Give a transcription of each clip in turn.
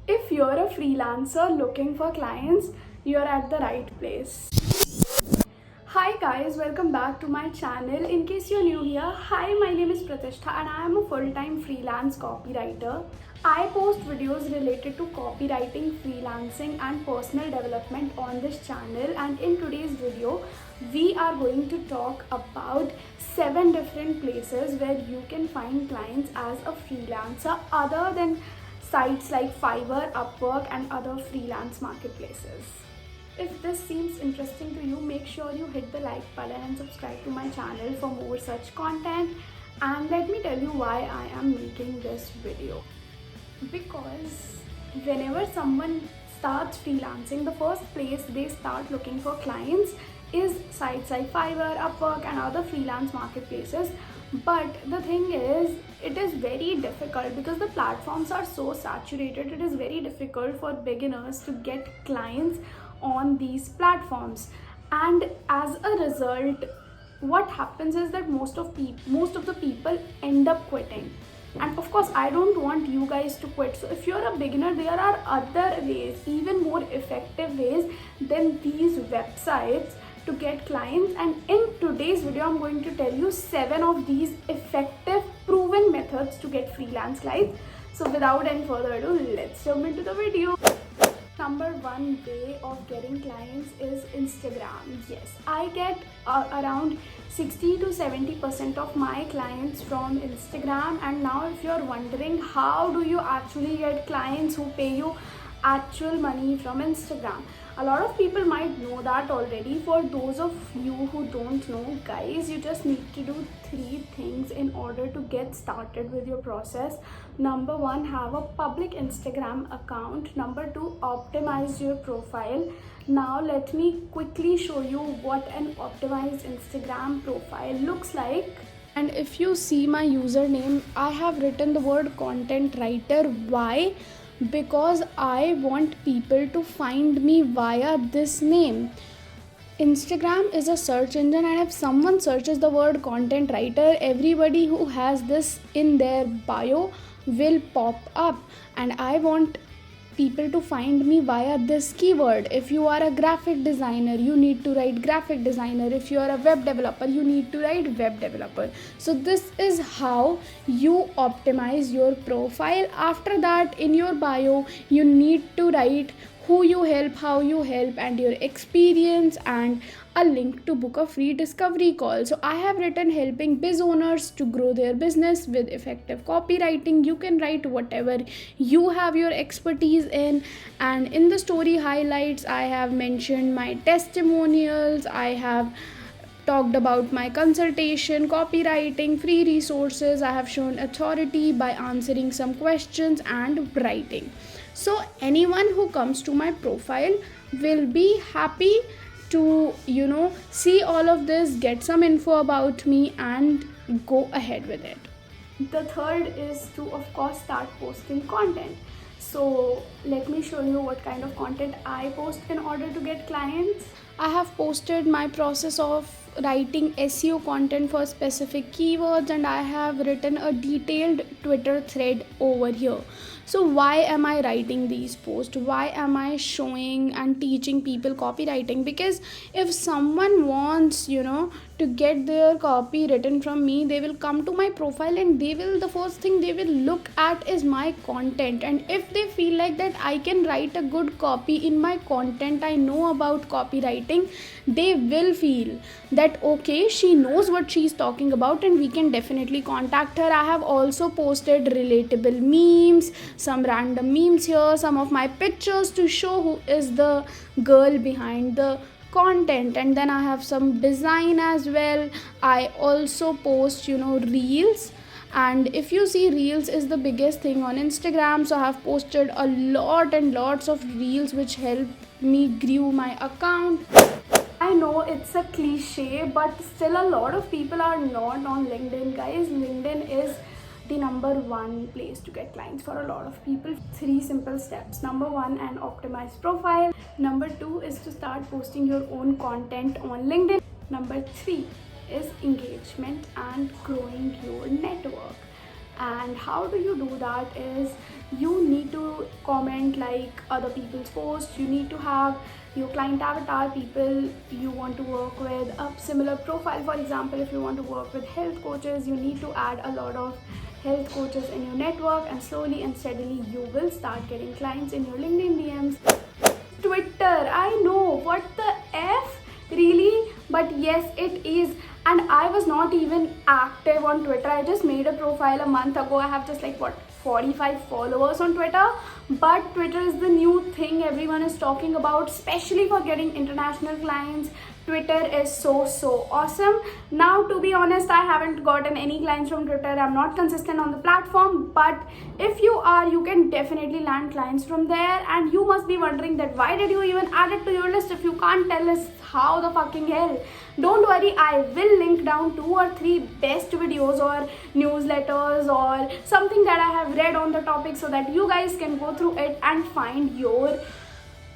If you're a freelancer looking for clients, you're at the right place. Hi guys, welcome back to my channel. In case you're new here, hi, my name is Pratishtha and I am a full-time freelance copywriter. I post videos related to copywriting, freelancing and personal development on this channel, and in today's video, we are going to talk about 7 different places where you can find clients as a freelancer other than sites like Fiverr, Upwork and other freelance marketplaces. If this seems interesting to you, make sure you hit the like button and subscribe to my channel for more such content. And let me tell you why I am making this video. Because whenever someone starts freelancing, the first place they start looking for clients is sites like Fiverr, Upwork and other freelance marketplaces. But the thing is, it is very difficult because the platforms are so saturated. It is very difficult for beginners to get clients on these platforms, and as a result, what happens is that most of the people end up quitting. And of course, I don't want you guys to quit. So if you're a beginner, there are other ways, even more effective ways than these websites to get clients. And in today's video, I'm going to tell you 7 of these effective proven methods to get freelance clients. So without any further ado, let's jump into the video. Number 1 way of getting clients is Instagram. Yes, I get around 60 to 70% of my clients from Instagram. And now if you're wondering how do you actually get clients who pay you actual money from Instagram, a lot of people might know that already. For those of you who don't know, guys, you just need to do 3 things in order to get started with your process. Number 1, have a public Instagram account. Number 2, optimize your profile. Now let me quickly show you what an optimized Instagram profile looks like. And if you see my username, I have written the word content writer. Why? Because I want people to find me via this name. Instagram is a search engine, and if someone searches the word content writer, everybody who has this in their bio will pop up, and I want people to find me via this keyword. If you are a graphic designer, you need to write graphic designer. If you are a web developer, you need to write web developer. So this is how you optimize your profile. After that, in your bio, you need to write who you help, how you help, and your experience, and a link to book a free discovery call. So I have written helping biz owners to grow their business with effective copywriting. You can write whatever you have your expertise in. And in the story highlights, I have mentioned my testimonials. I have talked about my consultation, copywriting, free resources. I have shown authority by answering some questions and writing. So anyone who comes to my profile will be happy to see all of this, get some info about me and go ahead with it. The third is to, of course, start posting content. So let me show you what kind of content I post in order to get clients. I have posted my process of writing SEO content for specific keywords, and I have written a detailed Twitter thread over here. So why am I writing these posts? Why am I showing and teaching people copywriting? Because if someone wants to get their copy written from me, they will come to my profile, and the first thing they will look at is my content. And if they feel like that I can write a good copy in my content, I know about copywriting, they will feel that okay, she knows what she's talking about and we can definitely contact her. I have also posted relatable memes, some random memes here, some of my pictures to show who is the girl behind the content. And then I have some design as well. I also post reels, and if you see, reels is the biggest thing on Instagram. So I have posted a lot and lots of reels which help me grow my account. I know it's a cliche, but still a lot of people are not on LinkedIn, guys. LinkedIn is the number 1 place to get clients for a lot of people. 3 simple steps. Number 1, an optimized profile. Number 2 is to start posting your own content on LinkedIn. Number 3 is engagement and growing your network. And how do you do that is you need to comment, like other people's posts. You need to have your client avatar, people you want to work with, a similar profile. For example, if you want to work with health coaches, you need to add a lot of health coaches in your network, and slowly and steadily you will start getting clients in your LinkedIn DMs. Twitter, I know, what the F? Really? But yes, it is. And I was not even active on Twitter. I just made a profile a month ago. I have just 45 followers on Twitter. But Twitter is the new thing everyone is talking about, especially for getting international clients. Twitter is so awesome. Now, to be honest, I haven't gotten any clients from Twitter. I'm not consistent on the platform, but if you are, you can definitely land clients from there. And you must be wondering that why did you even add it to your list if you can't tell us how the fucking hell? Don't worry, I will link down 2 or 3 best videos or newsletters or something that I have read on the topic, so that you guys can go through it and find your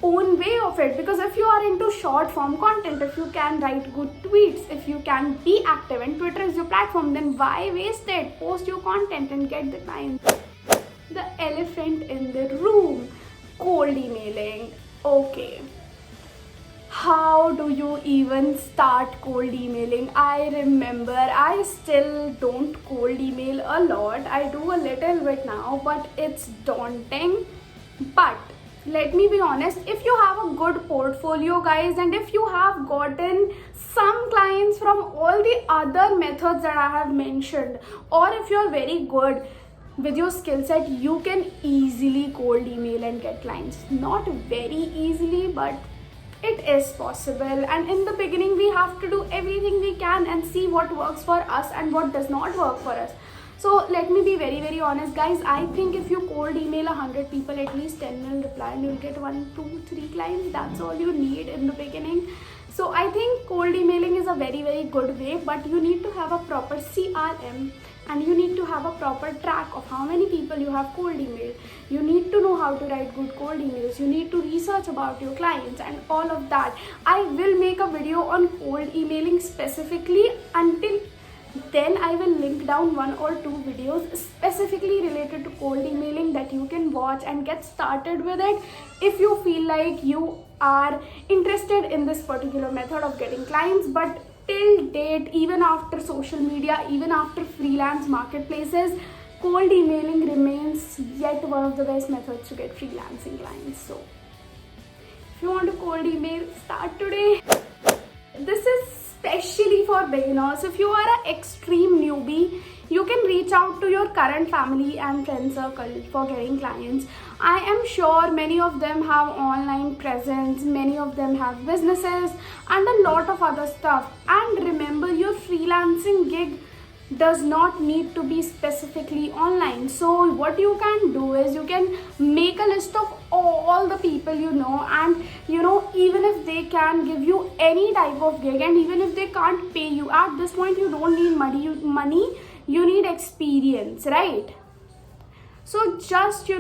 own way of it. Because if you are into short form content, if you can write good tweets, if you can be active and Twitter is your platform, then why waste it? Post your content and get the clients. The elephant in the room, cold emailing. Okay, how do you even start cold emailing? I remember I still don't cold email a lot. I do a little bit now, but it's daunting. But let me be honest, if you have a good portfolio, guys, and if you have gotten some clients from all the other methods that I have mentioned, or if you're very good with your skill set, you can easily cold email and get clients. Not very easily, but it is possible. And in the beginning, we have to do everything we can and see what works for us and what does not work for us. So let me be very honest, guys. I think if you cold email 100 people, at least 10 will reply and you'll get 1, 2, 3 clients. That's all you need in the beginning. So I think cold emailing is a very good way, but you need to have a proper CRM and you need to have a proper track of how many people you have cold emailed. You need to know how to write good cold emails. You need to research about your clients and all of that. I will make a video on cold emailing specifically. Until then, I will link down 1 or 2 videos specifically related to cold emailing that you can watch and get started with it if you feel like you are interested in this particular method of getting clients. But till date, even after social media, even after freelance marketplaces, cold emailing remains yet one of the best methods to get freelancing clients. So if you want to cold email, start today. This is especially for beginners. If you are an extreme newbie, you can reach out to your current family and friend circle for getting clients. I am sure many of them have online presence, many of them have businesses and a lot of other stuff. And remember, your freelancing gig does not need to be specifically online. So what you can do is you can make a list of all the people you know, and even if they can give you any type of gig, and even if they can't pay you, at this point you don't need money, you need experience, right? So just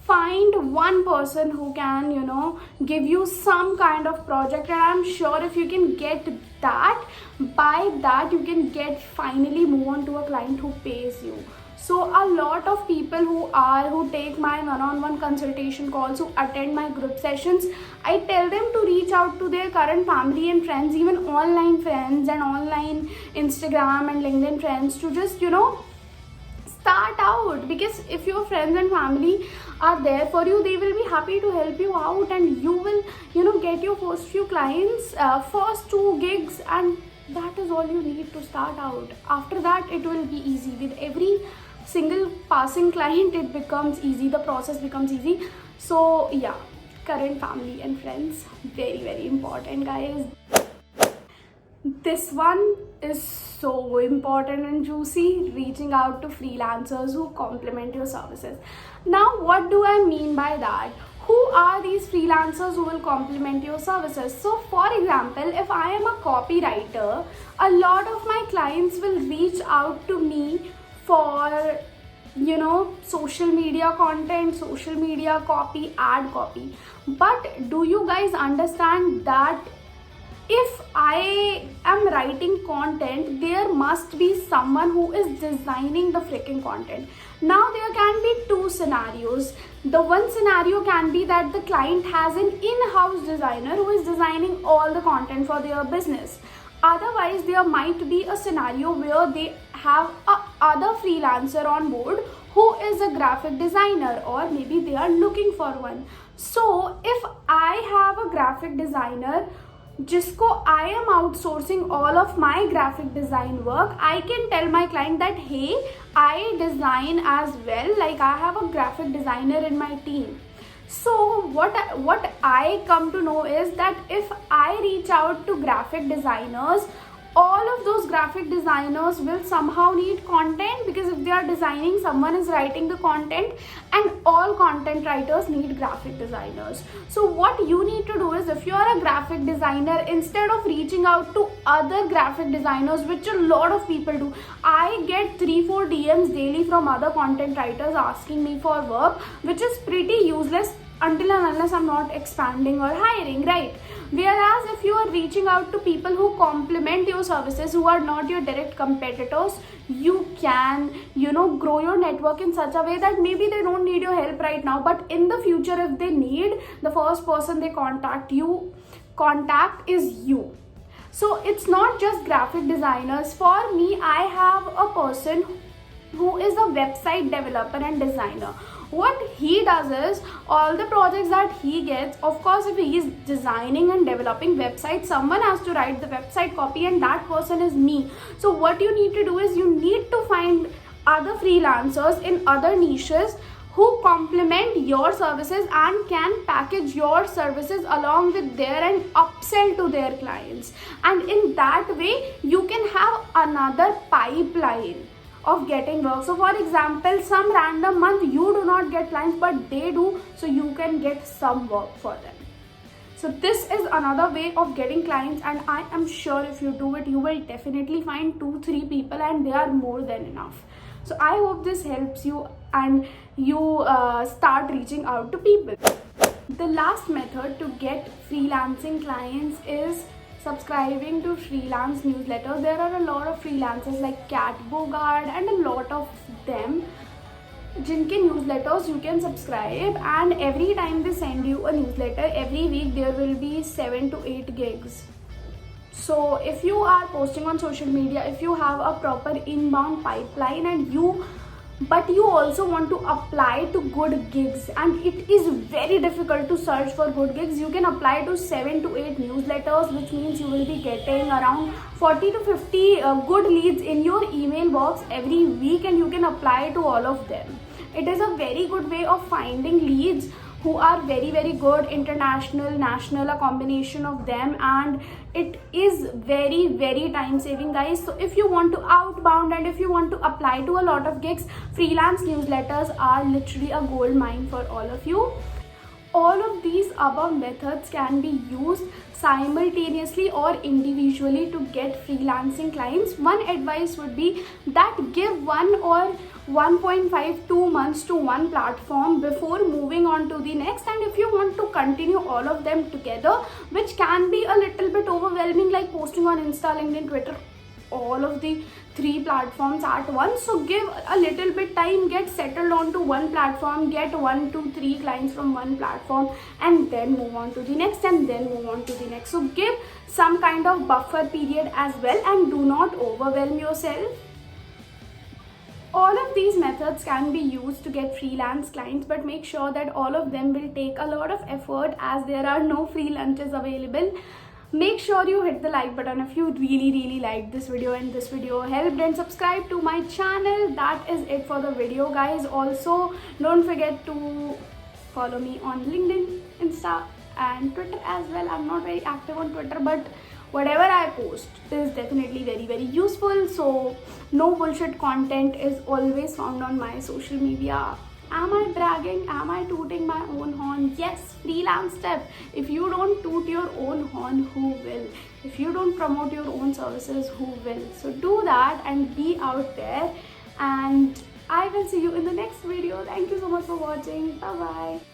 find one person who can give you some kind of project, and I'm sure if you can get that, by that you can finally move on to a client who pays you. So a lot of people who take my one-on-one consultation calls, who attend my group sessions, I tell them to reach out to their current family and friends, even online friends and online Instagram and LinkedIn friends, to just start out. Because if your friends and family are there for you, they will be happy to help you out, and you will get your first few clients, first 2 gigs, and that is all you need to start out. After that, it will be easy. With every single passing client, it becomes easy, the process becomes easy. So yeah, current family and friends, very important, guys. This one is so important and juicy, reaching out to freelancers who complement your services. Now, what do I mean by that? Who are these freelancers who will complement your services? So for example, if I am a copywriter, a lot of my clients will reach out to me for social media content, social media copy, ad copy. But do you guys understand that if I am writing content, there must be someone who is designing the freaking content? Now there can be two scenarios. The one scenario can be that the client has an in-house designer who is designing all the content for their business. Otherwise, there might be a scenario where they have a other freelancer on board who is a graphic designer, or maybe they are looking for one. So if I have a graphic designer जिसको I am outsourcing all of my graphic design work, I can tell my client that hey, I design as well, like I have a graphic designer in my team. So what I come to know is that if I reach out to graphic designers, all of those graphic designers will somehow need content, because if they are designing, someone is writing the content, and all content writers need graphic designers. So what you need to do is, if you are a graphic designer, instead of reaching out to other graphic designers, which a lot of people do, I get 3-4 DMs daily from other content writers asking me for work, which is pretty useless until and unless I'm not expanding or hiring, right? Whereas if you are reaching out to people who complement your services, who are not your direct competitors, you can, grow your network in such a way that maybe they don't need your help right now, but in the future, if they need, the first person they contact is you. So it's not just graphic designers. For me, I have a person who is a website developer and designer. What he does is, all the projects that he gets, of course if he is designing and developing websites, someone has to write the website copy, and that person is me. So what you need to do is, you need to find other freelancers in other niches who complement your services and can package your services along with their and upsell to their clients. And in that way, you can have another pipeline of getting work. So for example, some random month you do not get clients, but they do, so you can get some work for them. So this is another way of getting clients, and I am sure if you do it, you will definitely find 2-3 people, and they are more than enough. So I hope this helps you and you start reaching out to people. The last method to get freelancing clients is subscribing to freelance newsletters. There are a lot of freelancers like Kat Bogard and a lot of them, jinke newsletters you can subscribe, and every time they send you a newsletter, every week there will be 7 to 8 gigs. So if you are posting on social media, if you have a proper inbound pipeline, and but you also want to apply to good gigs, and it is very difficult to search for good gigs, you can apply to 7 to 8 newsletters, which means you will be getting around 40 to 50 good leads in your email box every week, and you can apply to all of them. It is a very good way of finding leads who are very, very good, international, national, a combination of them, and it is very, very time saving, guys. So if you want to outbound and if you want to apply to a lot of gigs, freelance newsletters are literally a gold mine for all of you. All of these above methods can be used simultaneously or individually to get freelancing clients. One advice would be that give 1 or 1.5-2 months to one platform before moving on to the next. And if you want to continue all of them together, which can be a little bit overwhelming, like posting on Insta, LinkedIn, Twitter, all of the 3 platforms at once, so give a little bit time, get settled onto one platform, get 1 to 3 clients from one platform, and then move on to the next, and then move on to the next. So give some kind of buffer period as well, and do not overwhelm yourself. All of these methods can be used to get freelance clients, but make sure that all of them will take a lot of effort, as there are no free lunches available. Make sure you hit the like button if you really liked this video and this video helped, and subscribe to my channel. That is it for the video, guys. Also, don't forget to follow me on LinkedIn, Insta and Twitter as well. I'm not very active on Twitter, but whatever I post is definitely very useful. So no bullshit content is always found on my social media. Am I bragging? Am I tooting my own horn? Yes, freelance step. If you don't toot your own horn, who will? If you don't promote your own services, who will? So do that and be out there, and I will see you in the next video. Thank you so much for watching. Bye bye.